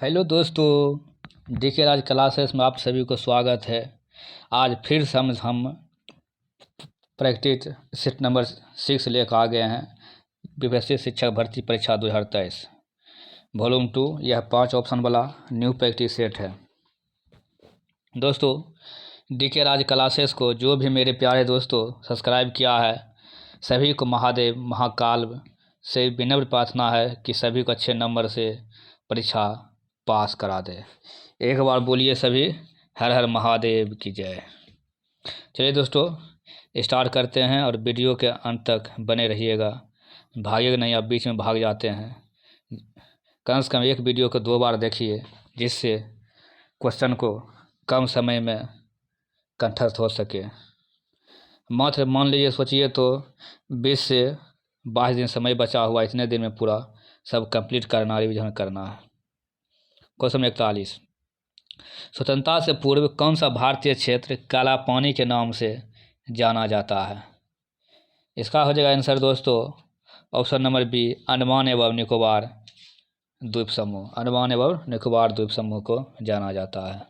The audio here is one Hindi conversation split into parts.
हेलो दोस्तों, डीके राज क्लासेस में आप सभी को स्वागत है। आज फिर से हम प्रैक्टिस सेट नंबर 6 लेकर आ गए हैं। विशेष शिक्षक भर्ती परीक्षा 2023 वॉल्यूम 2। यह 5 ऑप्शन वाला न्यू प्रैक्टिस सेट है। दोस्तों, डीके राज क्लासेस को जो भी मेरे प्यारे दोस्तों सब्सक्राइब किया है, सभी को महादेव महाकाल से विनम्र प्रार्थना है कि सभी को अच्छे नंबर से परीक्षा पास करा दे। एक बार बोलिए सभी, हर हर महादेव की जय। चलिए दोस्तों, स्टार्ट करते हैं और वीडियो के अंत तक बने रहिएगा। भागिएगा नहीं, आप बीच में भाग जाते हैं। कम से कम एक वीडियो को 2 बार देखिए, जिससे क्वेश्चन को कम समय में कंठस्थ हो सके। मात्र मान लीजिए, सोचिए तो 20 से 22 दिन समय बचा हुआ, इतने दिन में पूरा सब कंप्लीट करना, रिविजन करना है। क्वेश्चन 41, स्वतंत्रता से पूर्व कौन सा भारतीय क्षेत्र काला पानी के नाम से जाना जाता है? इसका हो जाएगा आंसर दोस्तों ऑप्शन नंबर बी, अंडमान एवं निकोबार द्वीप समूह। अंडमान एवं निकोबार द्वीप समूह को जाना जाता है।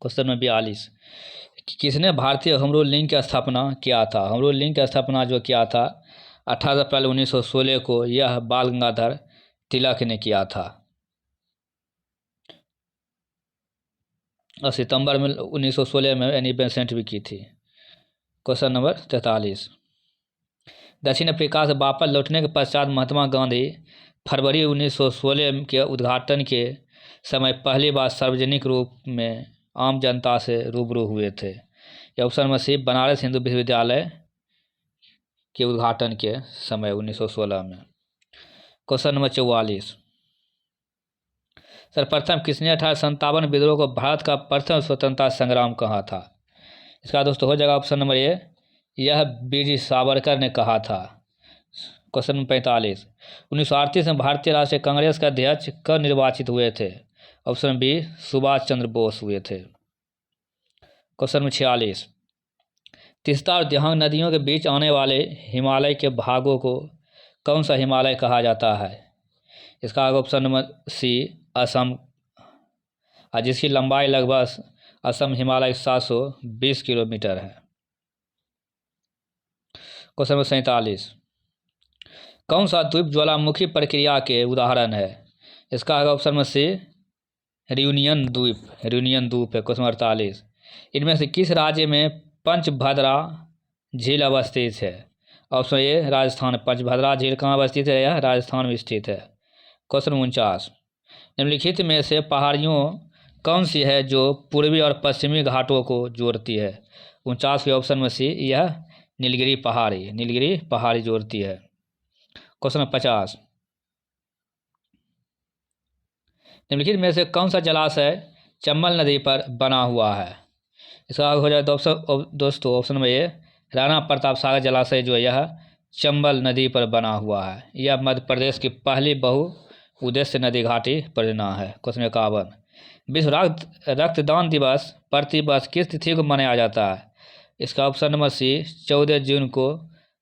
क्वेश्चन नंबर 42, किसने भारतीय होम रूल लीग की स्थापना किया था? होम रूल लीग की स्थापना जो किया था 18 अप्रैल 1916 को, यह बाल गंगाधर तिलक ने किया था। और सितंबर में 1916 में एनी बेसेंट भी की थी। क्वेश्चन नंबर 43, दक्षिण अफ्रीका से वापस लौटने के पश्चात महात्मा गांधी फरवरी 1916 के उद्घाटन के समय पहली बार सार्वजनिक रूप में आम जनता से रूबरू हुए थे। यह option number C, Banaras Hindu Vishwavidyalaya के उद्घाटन के समय 1916 में। क्वेश्चन नंबर 44, सर्वप्रथम किसने 1857 विद्रोह को भारत का प्रथम स्वतंत्रता संग्राम कहा था? इसका दोस्तों हो जाएगा ऑप्शन नंबर ए, यह वीर सावरकर ने कहा था। क्वेश्चन नंबर 45, 1938 में भारतीय राष्ट्रीय कांग्रेस का अध्यक्ष कब निर्वाचित हुए थे? ऑप्शन बी, सुभाष चंद्र बोस हुए थे। क्वेश्चन नंबर 46, तीस्ता और दिहांग नदियों के बीच आने वाले हिमालय के भागों को कौन सा हिमालय कहा जाता है? इसका ऑप्शन नंबर सी, असम, जिसकी लंबाई लगभग असम हिमालय 720 किलोमीटर है। क्वेश्चन नंबर 47, कौन सा द्वीप ज्वालामुखी प्रक्रिया के उदाहरण है? इसका ऑप्शन नंबर सी, रियूनियन द्वीप। रियूनियन द्वीप है। क्वेश्चन 48, इनमें से किस राज्य में पंचभद्रा झील अवस्थित है? ऑप्शन ए, राजस्थान। पंचभद्रा झील कहाँ अवस्थित है? यह राजस्थान में स्थित है। क्वेश्चन 49, निम्नलिखित में से पहाड़ियों कौन सी है जो पूर्वी और पश्चिमी घाटों को जोड़ती है? 49 के ऑप्शन में सी, यह नीलगिरी पहाड़ी। नीलगिरी पहाड़ी जोड़ती है। क्वेश्चन 50, निम्नलिखित में से कौन सा जलाशय चंबल नदी पर बना हुआ है? इसका हो जाए दोस्तों option number A, Rana Pratap Sagar जलाशय जो यह चंबल नदी पर बना हुआ है। यह मध्य प्रदेश की पहली बहुउद्देश्य नदी घाटी परियोजना है। क्वेश्चन 51, विश्व रक्तदान दिवस प्रतिवर्ष किस तिथि को मनाया जाता है? इसका ऑप्शन नंबर सी, 14 जून को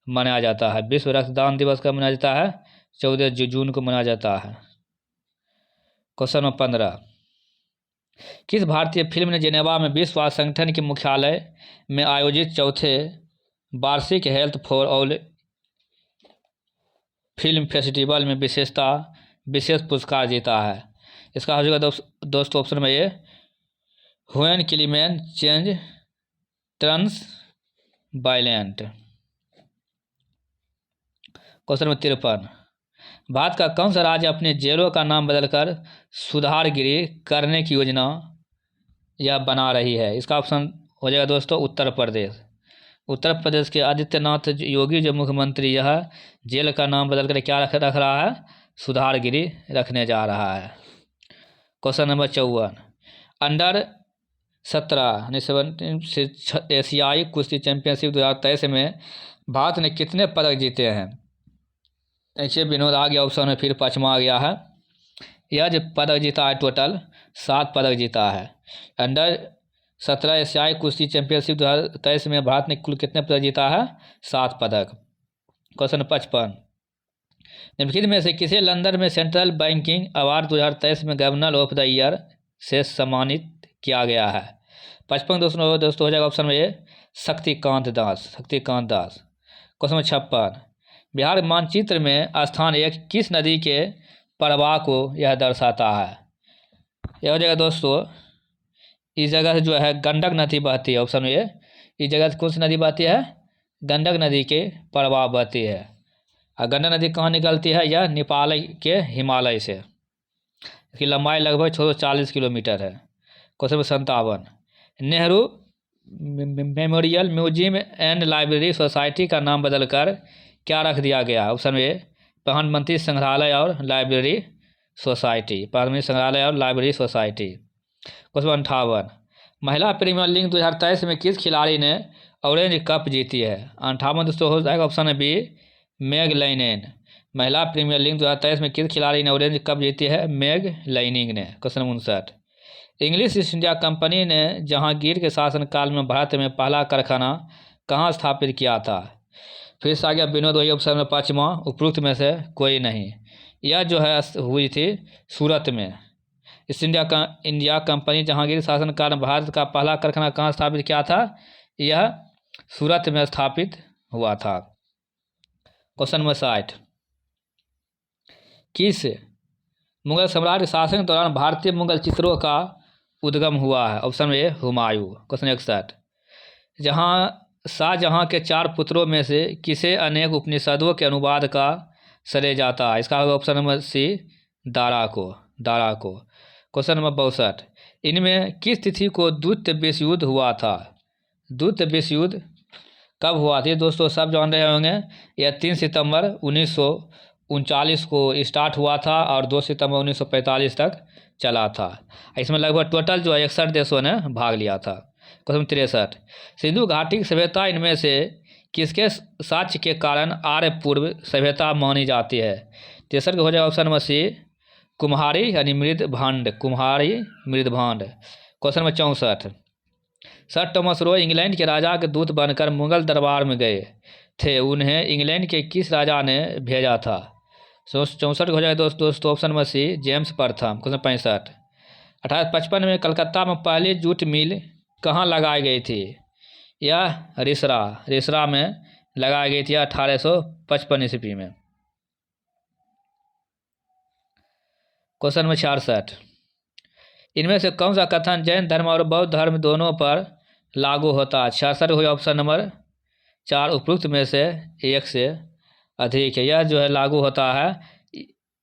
मनाया जाता है। विश्व रक्तदान दिवस कब मनाया जाता है? 14 जून को मनाया जाता है। क्वेश्चन नंबर 15, किस भारतीय फिल्म ने जेनेवा में विश्व स्वास्थ्य संगठन के मुख्यालय में आयोजित चौथे वार्षिक health for all film festival में विशेष पुरस्कार जीता है? इसका हो जाएगा दोस्तों ऑप्शन में A, when climate change turns violent. Question number 53, Bharat का कौन सा राज्य अपने जेलों का नाम बदलकर सुधारगिरी करने की योजना यह बना रही है? इसका ऑप्शन हो जाएगा दोस्तों उत्तर प्रदेश। उत्तर प्रदेश के आदित्यनाथ योगी जो मुख्यमंत्री, यह जेल का नाम बदलकर क्या रख रहा है? सुधारगिरी रखने जा रहा है। क्वेश्चन नंबर 54, अंडर 17 एशियाई कुश्ती चैंपियनशिप 2023 में भारत ने कितने पदक जीते हैं? देखिए, विनोद आ गया ऑप्शन में, फिर पचमा आ गया है। यह जो पदक जीता है टोटल 7 पदक जीता है। अंडर 17 एशियाई कुश्ती चैंपियनशिप 2023 में भारत ने कुल कितने पदक जीता है? 7 पदक। क्वेश्चन 55, निम्नलिखित में से किसे लंदन में सेंट्रल बैंकिंग अवार्ड 2023 में गवर्नर ऑफ द ईयर से सम्मानित किया गया है? 55 दोस्तों हो जाएगा ऑप्शन में ये शक्तिकांत दास। क्वेश्चन नंबर 56, बिहार मानचित्र में स्थान एक किस नदी के प्रवाह को यह दर्शाता है? यह हो जाएगा दोस्तों, इस जगह से जो है गंडक नदी बहती है। ऑप्शन में ये, इस जगह से कौन सी नदी बहती है? गंडक नदी के प्रवाह बहती है। और गंडक नदी कहाँ निकलती है? यह नेपाल के हिमालय से। इसकी लंबाई लगभग 640 किलोमीटर है। Question number 57, Nehru memorial museum and library society का नाम बदलकर क्या रख दिया गया? ऑप्शन ए प्रधानमंत्री संग्रहालय और लाइब्रेरी सोसाइटी। क्वेश्चन 58, महिला प्रीमियर लीग 2023 में किस खिलाड़ी ने ऑरेंज कप जीती है? 58 दोस्तों हो जाएगा ऑप्शन बी मेग लाइनिंग। महिला प्रीमियर लीग 2023 में किस खिलाड़ी ने ऑरेंज कप जीती है? मेग लाइनिंग ने। Question 59, English east India company ने जहांगीर के शासनकाल में भारत में पहला कारखाना कहाँ स्थापित किया था? फिर से आ गया विनोद, वही ऑप्शन में 5वां उपरोक्त में से कोई नहीं। यह जो है हुई थी सूरत में। ईस्ट इंडिया कंपनी जहांगीर शासनकाल में भारत का पहला कारखाना कहाँ स्थापित किया था? यह सूरत में स्थापित हुआ था। क्वेश्चन नंबर 60, किस मुगल सम्राट के शासन के दौरान भारतीय मुगल चित्रों का उद्गम हुआ है? Option A Humayun. Question 61, Shah Jahan के 4 पुत्रों में से किसे अनेक उपनिषदों के अनुवाद का श्रेय जाता है? इसका होगा ऑप्शन नंबर सी दारा को। क्वेश्चन नंबर 62, इनमें किस तिथि को द्वितीय विश्व युद्ध हुआ था? द्वितीय विश्व युद्ध कब हुआ था दोस्तों? सब जान रहे होंगे, यह 3 सितंबर 1939 को स्टार्ट हुआ था और 2 सितंबर 1945 तक चला था। इसमें लगभग टोटल जो है 61 देशों ने भाग लिया था। क्वेश्चन 63, सिंधु घाटी की सभ्यता इनमें से किसके साक्ष्य के कारण आर्य पूर्व सभ्यता मानी जाती है? 63 का हो जाएगा ऑप्शन नंबर सी कुम्हारी यानी मृदभांड। क्वेश्चन नंबर 64, सर टॉमस रो इंग्लैंड के राजा के दूत बनकर मुगल दरबार में गए थे, उन्हें इंग्लैंड के किस राजा ने भेजा था? 64 हो जाएगा दोस्तों ऑप्शन नंबर सी जेम्स प्रथम। क्वेश्चन 65, 1855 में कलकत्ता में पहली जूट मिल कहाँ लगाई गई थी? यह रिसरा में लगाई गई थी 1855 ईस्वी में। क्वेश्चन नंबर 66, इनमें से कौन सा कथन जैन धर्म और बौद्ध धर्म दोनों पर लागू होता है? 66 हो ऑप्शन नंबर 4 उपरोक्त में से एक से अधिक है। यह जो है लागू होता है,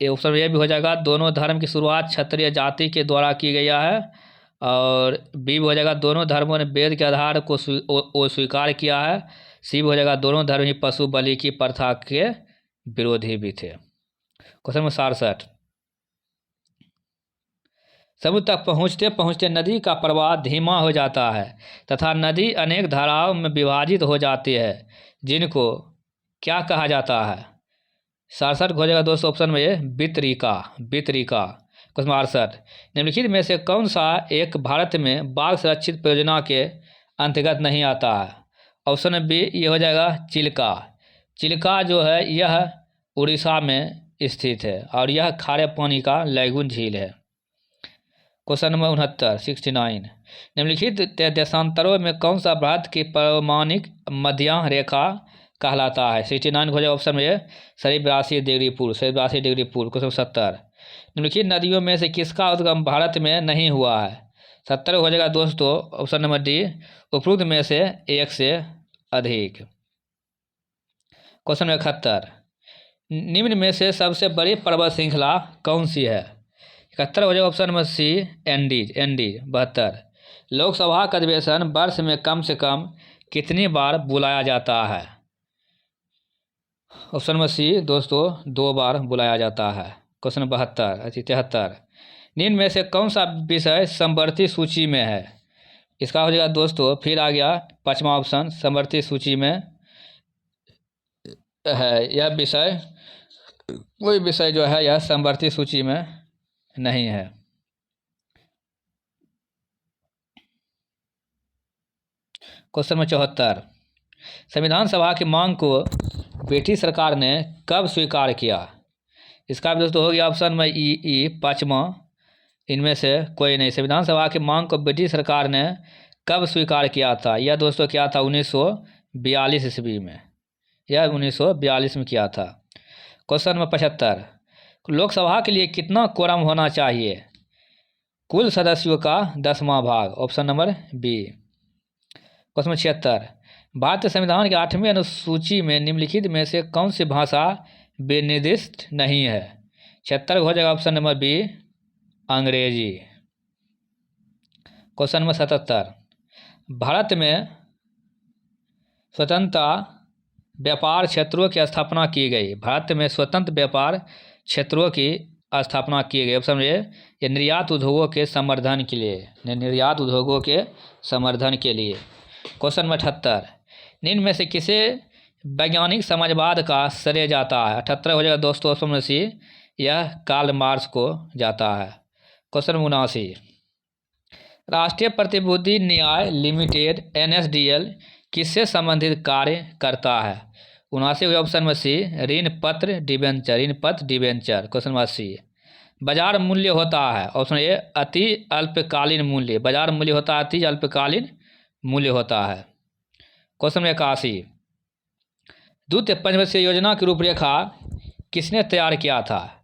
ऑप्शन ये भी हो जाएगा दोनों धर्म की शुरुआत क्षत्रिय जाति के द्वारा की गई है। और बी भी हो जाएगा दोनों धर्मों ने वेद के आधार को स्वीकार किया है। सी भी हो जाएगा दोनों धर्म ही पशु बलि की प्रथा के विरोधी भी थे। क्वेश्चन नंबर 67, समुद्र तक पहुँचते पहुँचते नदी का प्रवाह धीमा हो जाता है तथा नदी अनेक धाराओं में विभाजित हो जाती है, जिनको क्या कहा जाता है? 67 हो जाएगा दोस्तों ऑप्शन में ये वितरिका। क्वेश्चन 68, निम्नलिखित में से कौन सा एक भारत में बाघ संरक्षित परियोजना के अंतर्गत नहीं आता है? ऑप्शन बी ये हो जाएगा चिल्का जो है यह उड़ीसा में स्थित है और यह खारे पानी का लैगून झील है। क्वेश्चन नंबर 69, निम्नलिखित देशांतरों में कौन सा भारत की पैमानिक मध्य रेखा कहलाता है? 69 हो जाएगा ऑप्शन में सही 82 डिग्री पूर्व। क्वेश्चन 70, निम्नलिखित नदियों में से किसका उद्गम भारत में नहीं हुआ है? 70 हो जाएगा दोस्तों ऑप्शन नंबर डी उपरोक्त में से एक से अधिक। क्वेश्चन नंबर 71, निम्न में से सबसे बड़ी पर्वत श्रृंखला कौन सी है? 71 हो जाएगा ऑप्शन नंबर सी एंडीज। 72, लोकसभा का अधिवेशन वर्ष में कम से कम कितनी बार बुलाया जाता है? ऑप्शन नंबर सी दोस्तों 2 बार बुलाया जाता है। क्वेश्चन नंबर 73, निम्न में से कौन सा विषय समवर्ती सूची में है? इसका हो जाएगा दोस्तों फिर आ गया 5वां ऑप्शन समवर्ती सूची में है। यह विषय कोई विषय जो है यह समवर्ती सूची में नहीं है। क्वेश्चन नंबर 74, संविधान सभा की मांग को ब्रिटिश सरकार ने कब स्वीकार किया? इसका भी दोस्तों हो गया ऑप्शन में ई पाँचवा, इनमें से कोई नहीं। संविधान सभा की मांग को ब्रिटिश सरकार ने कब स्वीकार किया था? यह दोस्तों क्या था? 1942 ईस्वी में, यह 1942 में किया था। क्वेश्चन नंबर 75, लोकसभा के लिए कितना कोरम होना चाहिए? कुल सदस्यों का 10वां भाग, option number B. Question number 76, भारतीय संविधान की 8वीं अनुसूची में निम्नलिखित में से कौन सी भाषा विनिर्दिष्ट नहीं है? 76 हो जाएगा ऑप्शन नंबर बी, अंग्रेजी। क्वेश्चन नंबर 77, भारत में स्वतंत्र व्यापार क्षेत्रों की स्थापना की गई। भारत में स्वतंत्र व्यापार क्षेत्रों की स्थापना की गई। ऑप्शन ए, ये निर्यात उद्योगों के संवर्धन के लिए, निर्यात उद्योगों के संवर्धन के लिए। क्वेश्चन नंबर 78, निम्न में से किसे वैज्ञानिक समाजवाद का श्रेय जाता है? 78 हो जाएगा दोस्तों ऑप्शन में सी, यह कार्ल मार्क्स को जाता है। क्वेश्चन नंबर 79, राष्ट्रीय प्रतिभूति न्याय लिमिटेड NSDL किससे संबंधित कार्य करता है? 79 ऑप्शन में सी, ऋण पत्र डिबेंचर, ऋण पत्र डिबेंचर। क्वेश्चन नंबर 80, बाजार मूल्य होता है? ऑप्शन ए, अति अल्पकालीन मूल्य, बाजार मूल्य होता है अति अल्पकालीन मूल्य होता है। क्वेश्चन नंबर 81, द्वितीय पंचवर्षीय योजना की रूपरेखा किसने तैयार किया था?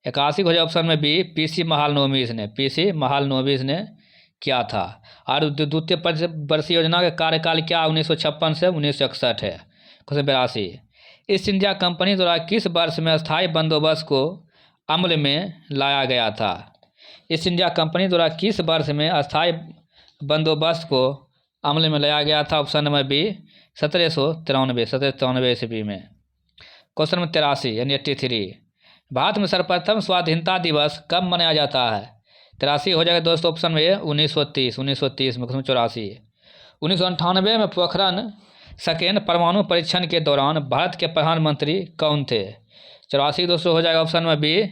81 हो जाए ऑप्शन में बी, PC महालनोबिस ने, PC महालनोबिस ने किया था। और द्वितीय पंचवर्षीय योजना का कार्यकाल क्या 1956 से 1961 है। क्वेश्चन 82, ईस्ट इंडिया कंपनी द्वारा किस वर्ष में अस्थायी बंदोबस्त को अमल में लाया गया था? ईस्ट इंडिया कंपनी द्वारा किस वर्ष में अस्थायी बंदोबस्त को अमल में लाया गया था? ऑप्शन नंबर बी, 1793 ईस्वी में। क्वेश्चन नंबर 83 यानी 83, भारत में सर्वप्रथम स्वाधीनता दिवस कब मनाया जाता है? 83 हो जाएगा दोस्तों ऑप्शन में 1930 में। क्वेश्चन 84, 1998 में पोखरण सेकेंड परमाणु परीक्षण के दौरान भारत के प्रधानमंत्री कौन थे? 84 दोस्तों हो जाएगा ऑप्शन में B,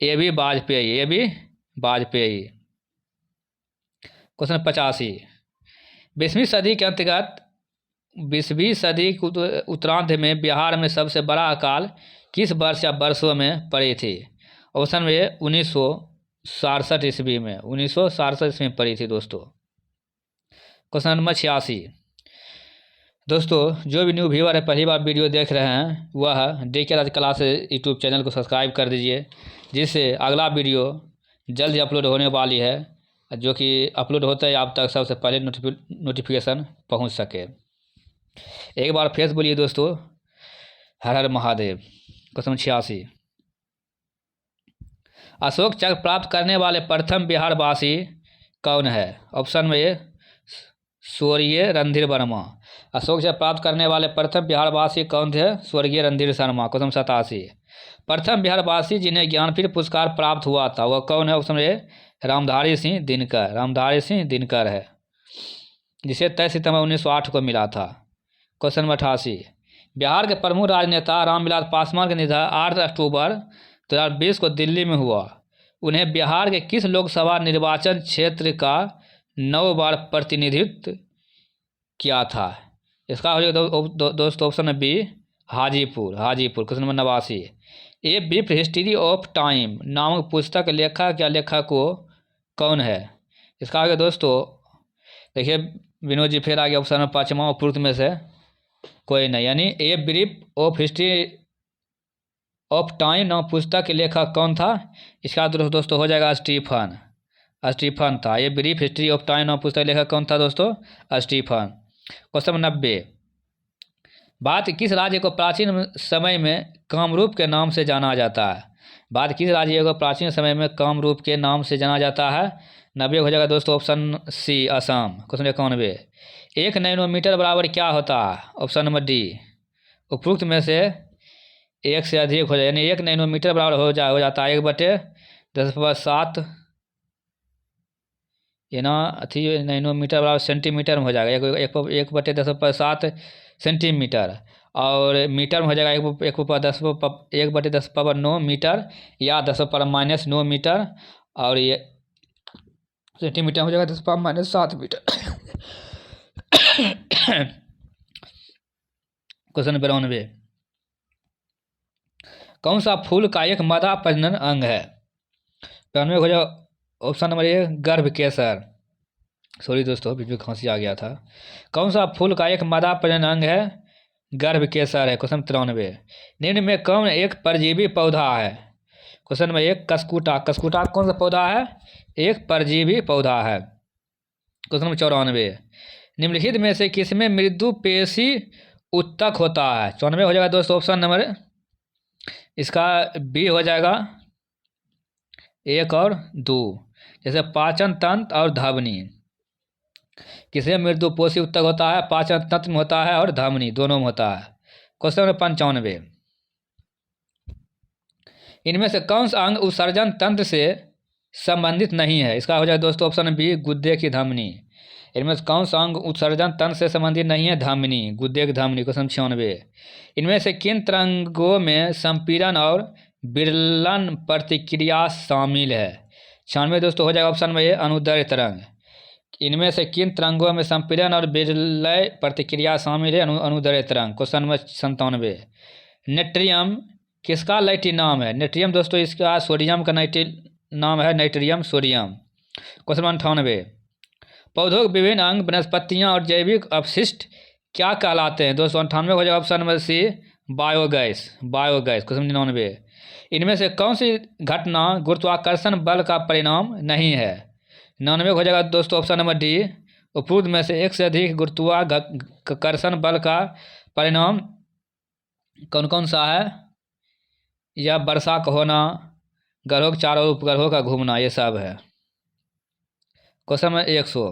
AB Vajpayee, AB Vajpayee. Question 85, 20वीं सदी के अंतर्गत 20वीं सदी के उत्तरार्ध में बिहार में सबसे बड़ा अकाल किस वर्ष या वर्षों में पड़ी थी? ऑप्शन में 1967 ईस्वी में, 1967 ईस्वी में पड़ी थी दोस्तों। क्वेश्चन नंबर 86, दोस्तों जो भी न्यू व्यूअर है पहली बार वीडियो देख रहे हैं वह DK राज क्लास यूट्यूब चैनल को सब्सक्राइब कर दीजिए, जिससे अगला वीडियो जल्द ही अपलोड होने वाली है, जो कि अपलोड होता है आप तक सबसे पहले नोटिफिकेशन पहुंच सके। एक बार फिर बोलिए दोस्तों, हर हर महादेव। क्वेश्चन 86, अशोक चक्र प्राप्त करने वाले प्रथम बिहारवासी कौन है? ऑप्शन में ए, स्वर्गीय रणधीर वर्मा। अशोक चक्र प्राप्त करने वाले प्रथम बिहारवासी कौन थे? स्वर्गीय रणधीर शर्मा। क्वेश्चन 87, प्रथम बिहारवासी जिन्हें ज्ञानपीठ पुरस्कार प्राप्त हुआ था वह कौन है? ऑप्शन ए, रामधारी सिंह दिनकर, रामधारी सिंह दिनकर है, जिसे 23 सितंबर 1908 को मिला था। क्वेश्चन नंबर 88, बिहार के प्रमुख राजनेता रामविलास पासवान का निधन 8 अक्टूबर 2020 को दिल्ली में हुआ। उन्हें बिहार के किस लोकसभा निर्वाचन क्षेत्र का 9 बार प्रतिनिधित्व किया था? इसका हो जाएगा दोस्तों ऑप्शन है B, Hajipur, Hajipur. Question number 89, a brief history of time नामक पुस्तक लेखक या लेखक को कौन है? इसका आगे दोस्तों देखिए विनोद जी फिर आगे ऑप्शन में 5वां उपरोक्त में से कोई नहीं, यानी a brief of history of time नाम पुस्तक के लेखक कौन था? इसका दोस्तों हो जाएगा स्टीफन, स्टीफन था। ये ब्रीफ हिस्ट्री ऑफ टाइम नाम पुस्तक लेखक कौन था दोस्तों? स्टीफन। क्वेश्चन 90, भारत किस राज्य को प्राचीन समय में कामरूप के नाम से जाना जाता है? भारत किस राज्य को प्राचीन समय में कामरूप के नाम से जाना जाता है? 90 हो जाएगा दोस्तों option C, Assam. Question 91, 1 nanometre बराबर क्या होता है? ऑप्शन नंबर डी, उपरोक्त में से एक से अधिक हो जाए, यानी 1 नैनोमीटर बराबर हो जाता है 1/10⁷, ये ना अथी नैनोमीटर बराबर सेंटीमीटर में हो जाएगा, 1/10⁷ सेंटीमीटर, और मीटर में हो जाएगा 1/10⁹ मीटर या 10⁻⁻9 मीटर, और ये सेंटीमीटर हो जाएगा 10⁻⁷ मीटर। क्वेश्चन 92, कौन सा फूल का एक मादा प्रजनन अंग है? 92 हो जाए ऑप्शन नंबर ए गर्भ केसर। सॉरी दोस्तों, बीच में खांसी आ गया था। कौन सा फूल का एक मादा प्रजनन अंग है? गर्भ केसर है। क्वेश्चन 93, निम्न में कौन एक परजीवी पौधा है? क्वेश्चन नंबर एक कस्कुटा। कस्कुटा कौन सा पौधा है? एक परजीवी पौधा है। क्वेश्चन नंबर 94, निम्नलिखित में से किसमें मृदु पेशी उत्तक होता है? 94 हो जाएगा दोस्तों ऑप्शन नंबर इसका बी हो जाएगा 1 और 2, जैसे पाचन तंत्र और धमनी। किसमें मृदु पेशी उत्तक होता है? पाचन तंत्र में होता है और धमनी दोनों में होता है। क्वेश्चन नंबर 95, इनमें से कौन सा अंग उत्सर्जन तंत्र से संबंधित नहीं है? इसका हो जाएगा दोस्तों ऑप्शन बी गुद्दे की धमनी। इनमें से कौन सा अंग उत्सर्जन तंत्र से संबंधित नहीं है? धमनी, गुद्दे की धमनी। क्वेश्चन 96, इनमें से किन तरंगों में संपीड़न और विरलन प्रतिक्रिया शामिल है? 96 दोस्तों हो जाएगा ऑप्शन में ए अनुदैर्ध्य तरंग। इनमें से किन तरंगों में संपीड़न और विरलय प्रतिक्रिया शामिल है? अनुदैर्ध्य तरंग। क्वेश्चन नंबर 97, नेट्रियम किसका लैटिन नाम है? नेट्रियम दोस्तों इसका सोडियम का नाम है नाइट्रियम सोडियम। क्वेश्चन 98, पौधों के विभिन्न अंग वनस्पतियां और जैविक अपशिष्ट क्या कहलाते हैं? 298 हो जाएगा option number C biogas. Biogas. Question 99, इनमें से कौन सी घटना गुरुत्वाकर्षण बल का परिणाम नहीं है? 99 हो जाएगा दोस्तों ऑप्शन नंबर डी उपरोक्त में से एक से अधिक गुरुत्वाकर्षण बल का परिणाम कौन कौन सा है? या वर्षा का होना, ग्रहों के चारों ओर उपग्रहों का घूमना, ये सब है। क्वेश्चन नंबर 100,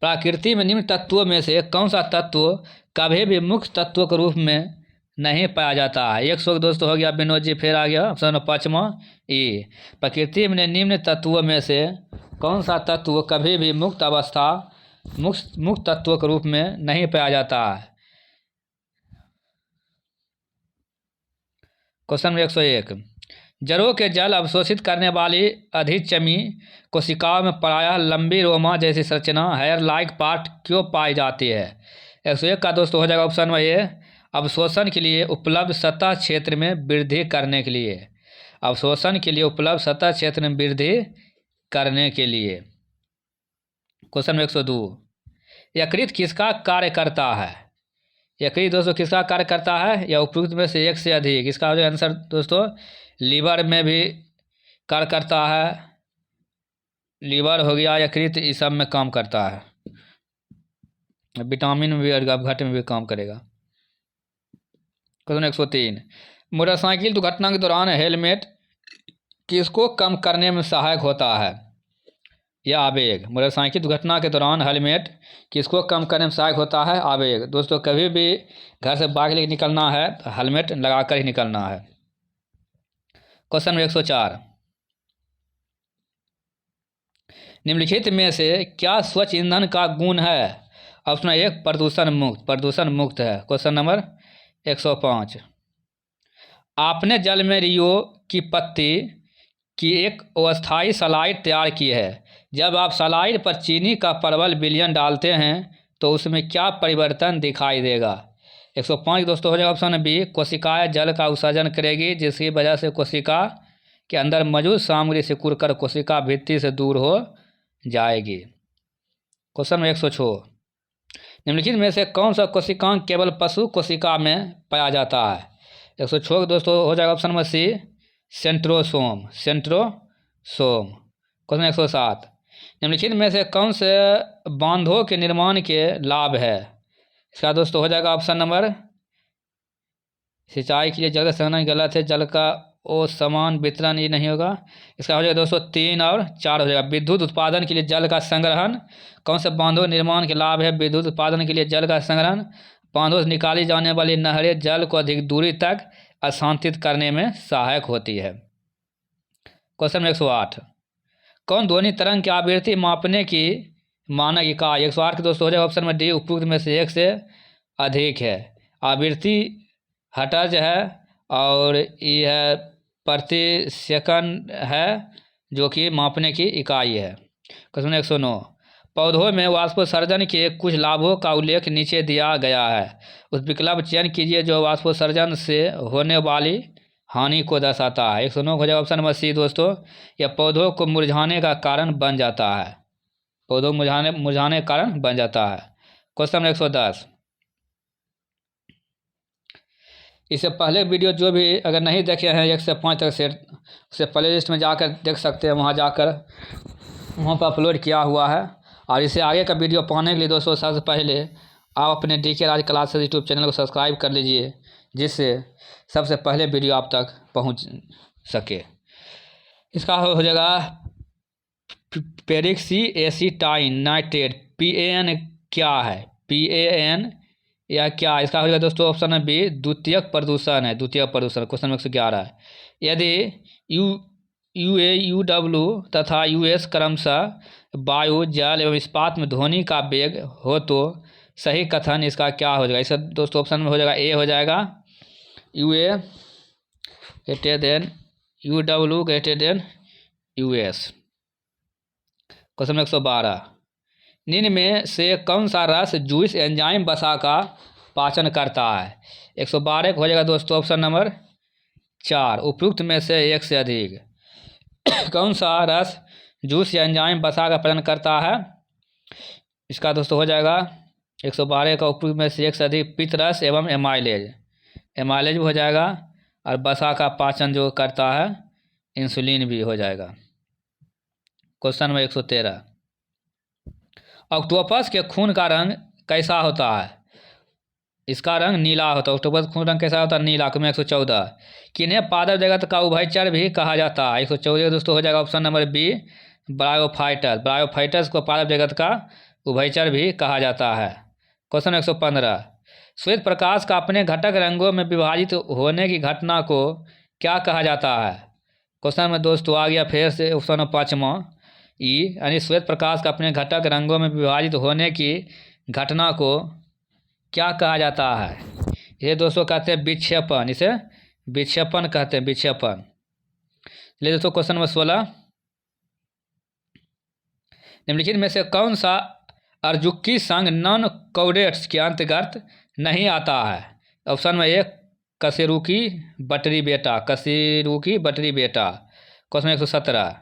प्रकृति में निम्न तत्वों में से कौन सा तत्व कभी भी मुख्य तत्व के रूप में नहीं पाया जाता है? 100 दोस्तों हो गया विनोद जी, फिर आ गया ऑप्शन नंबर 5वां ए। प्रकृति में निम्न तत्वों में से कौन सा तत्व कभी भी मुक्त अवस्था मुक्त तत्व के रूप में नहीं पाया जाता है? क्वेश्चन नंबर 101, जड़ों के जल अवशोषित करने वाली अधिचमी कोशिकाओं में प्रायः लंबी रोमा जैसी संरचना हेयर लाइक पार्ट क्यों पाई जाती है? 101 का दोस्तों हो जाएगा ऑप्शन में ये अवशोषण के लिए उपलब्ध सतह क्षेत्र में वृद्धि करने के लिए। अवशोषण के लिए उपलब्ध सतह क्षेत्र में वृद्धि करने के लिए। क्वेश्चन नंबर 102, यकृत किसका कार्य करता है? यकृत दोस्तों किसका कार्य करता है? या उपयुक्त में से एक से अधिक? इसका हो जाएगा आंसर दोस्तों लीवर में भी कार्य करता है। लीवर हो गया, यकृत, इस सब में काम करता है। विटामिन में भी और घट में भी काम करेगा। क्वेश्चन 103, मोटरसाइकिल दुर्घटना के दौरान हेलमेट किसको कम करने में सहायक होता है? या आवेग। मोटरसाइकिल दुर्घटना के दौरान हेलमेट किसको कम करने में सहायक होता है? आवेग। दोस्तों कभी भी घर से बाइक लेकर निकलना है तो हेलमेट लगाकर ही निकलना है। क्वेश्चन नंबर 104, निम्नलिखित में से क्या स्वच्छ ईंधन का गुण है? ऑप्शन 1 प्रदूषण मुक्त। प्रदूषण मुक्त है। क्वेश्चन नंबर 105, आपने जल में रियो की पत्ती की एक अस्थायी स्लाइड तैयार की है। जब आप स्लाइड पर चीनी का प्रबल विलयन डालते हैं तो उसमें क्या परिवर्तन दिखाई देगा? 105 दोस्तों हो जाएगा ऑप्शन बी कोशिकाएं जल का उत्सर्जन करेगी, जिसकी वजह से कोशिका के अंदर मौजूद सामग्री सिकुड़कर कोशिका भित्ति से दूर हो जाएगी। क्वेश्चन नंबर 106, निम्नलिखित में से कौन सा कोशिकांग केवल पशु कोशिका में पाया जाता है? 106 दोस्तों हो जाएगा option number C centrosome. Centrosome. Question 107, निम्नलिखित में से कौन से बांधों के निर्माण के लाभ है? इसका दोस्तों हो जाएगा ऑप्शन नंबर सिंचाई के लिए जल का संग्रहण गलत है, जल का ओ समान वितरण ये नहीं होगा। इसका हो जाएगा दोस्तों 3 और 4 हो जाएगा। विद्युत उत्पादन के लिए जल का संग्रहण। कौन से बांधों निर्माण के लाभ है? विद्युत उत्पादन के लिए जल का संग्रहण। बांधों से निकाली जाने वाली नहरें जल को अधिक दूरी तक स्थानांतरित करने में सहायक होती है। क्वेश्चन नंबर 108, कौन ध्वनि तरंग की आवृत्ति मापने की मानक इकाई? 108 के दोस्तों हो जाएगा ऑप्शन में डी उपयुक्त में से एक से अधिक है। आवृत्ति हर्ट्ज है और यह है प्रति सेकंड है जो कि मापने की इकाई है। क्वेश्चन 109, पौधों में वाष्पोत्सर्जन के कुछ लाभों का उल्लेख नीचे दिया गया है। उस विकल्प चयन कीजिए जो वाष्पोत्सर्जन से होने वाली हानि को दर्शाता है। 109 हो जाएगा ऑप्शन नंबर सी दोस्तों। यह पौधों को मुरझाने का कारण बन जाता है। पौधों मुरझाने का कारण बन जाता है। Question number 110। इससे पहले वीडियो जो भी अगर नहीं देखे हैं 1 से 5 तक सेट, उससे प्ले लिस्ट में जाकर देख सकते हैं। वहाँ पर अपलोड किया हुआ है। और इससे आगे का वीडियो पाने के लिए दोस्तों सबसे पहले आप अपने DK राज क्लासेस यूट्यूब चैनल को सब्सक्राइब कर लीजिए, जिससे सबसे पहले वीडियो आप तक पहुंच सके। इसका हो जाएगा पेरिक्सीएसिटाइन नाइट्रेट, PAN क्या है? PAN या क्या? इसका हो जाएगा दोस्तों ऑप्शन है बी, द्वितीयक प्रदूषण है। द्वितीयक प्रदूषण। क्वेश्चन नंबर 111 है। यदि UA, UW तथा US क्रमशः वायु, जल एवं इस्पात में ध्वनि का वेग हो तो सही कथन इसका क्या हो जाएगा? इसका दोस्तों ऑप्शन में हो जाएगा ए हो जाएगा UA greater than UW greater than US। Question number 112। निम्न में से कौन सा रस जूस एंजाइम वसा का पाचन करता है? 112 हो जाएगा दोस्तों ऑप्शन नंबर 4, उपयुक्त में से एक से अधिक। कौन सा रस जूस या एंजाइम वसा का पाचन करता है? इसका दोस्तों हो जाएगा 112 का उपयुक्त में से एक से अधिक पित्त रस एवं एमाइलेज। एमाइलेज भी हो जाएगा और वसा का पाचन जो करता है इंसुलिन भी हो जाएगा। Question number 113। ऑक्टोपस के खून का रंग कैसा होता है? इसका रंग नीला होता है। ऑक्टोपस खून रंग कैसा होता है? नीला। 114। किन्हें पादप जगत का उभयचर भी कहा जाता है? 114 दोस्तों हो जाएगा option number B, bryophytes. Bryophytes को पादप जगत का उभयचर भी कहा जाता है। क्वेश्चन 115। श्वेत प्रकाश का अपने घटक रंगों में विभाजित होने की घटना को क्या कहा जाता है? क्वेश्चन में दोस्तों आ गया फिर से ऑप्शन नंबर 5वां ई, यानी श्वेत प्रकाश का अपने घटक रंगों में विभाजित होने की घटना को क्या कहा जाता है? ये दोस्तों कहते हैं विक्षेपण। इसे विक्षेपण कहते हैं, विक्षेपण। चलिए दोस्तों क्वेश्चन नंबर 16। निम्नलिखित में से कौन सा अर्जुकी संघ नॉन कॉर्डेट्स के अंतर्गत नहीं आता है? ऑप्शन में ए, कशेरुकी बटरी बेटा। कशेरुकी बटरी बेटा। क्वेश्चन 117।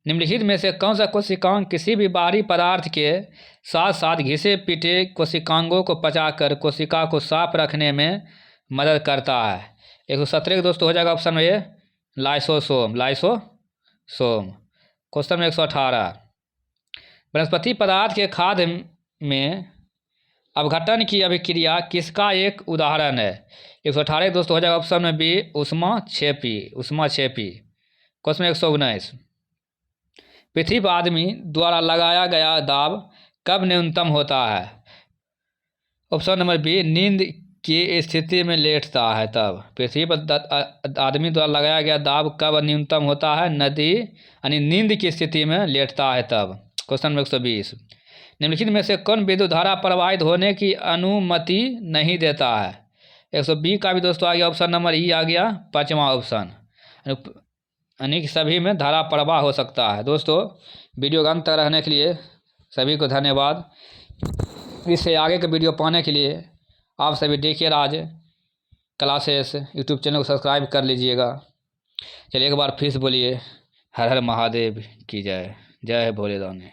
निम्नलिखित में से कौन सा कोशिकांग किसी भी बाहरी पदार्थ के साथ साथ घिसे पिटे कोशिकांगों को पचाकर कोशिका को साफ रखने में मदद करता है? 117 दोस्तों हो जाएगा ऑप्शन में ए, लाइसोसोम। लाइसोसोम। क्वेश्चन में 118। वनस्पति पदार्थ के खाद्य में अपघटन की अभिक्रिया किसका एक उदाहरण है? 118 दोस्तों हो जाएगा ऑप्शन में बी, ऊष्माक्षेपी। ऊष्माक्षेपी। क्वेश्चन 119। पृथ्वी पर आदमी द्वारा लगाया गया दाब कब न्यूनतम होता है? ऑप्शन नंबर बी, नींद की स्थिति में लेटता है तब। पृथ्वी पर आदमी द्वारा लगाया गया दाब कब न्यूनतम होता है? नदी यानी नींद की स्थिति में लेटता है तब। Question number 120। निम्नलिखित में से कौन विद्युत धारा प्रवाहित होने की अनुमति नहीं देता है? 120 का भी दोस्तों आ गया ऑप्शन नंबर ई आ गया, 5वां ऑप्शन, यानी कि सभी में धारा प्रवाह हो सकता है। दोस्तों वीडियो के अंत तक रहने के लिए सभी को धन्यवाद। इससे आगे के वीडियो पाने के लिए आप सभी DK राज क्लासेस यूट्यूब चैनल को सब्सक्राइब कर लीजिएगा। चलिए एक बार फिर से बोलिए हर हर महादेव की जय। जय भोले दानी।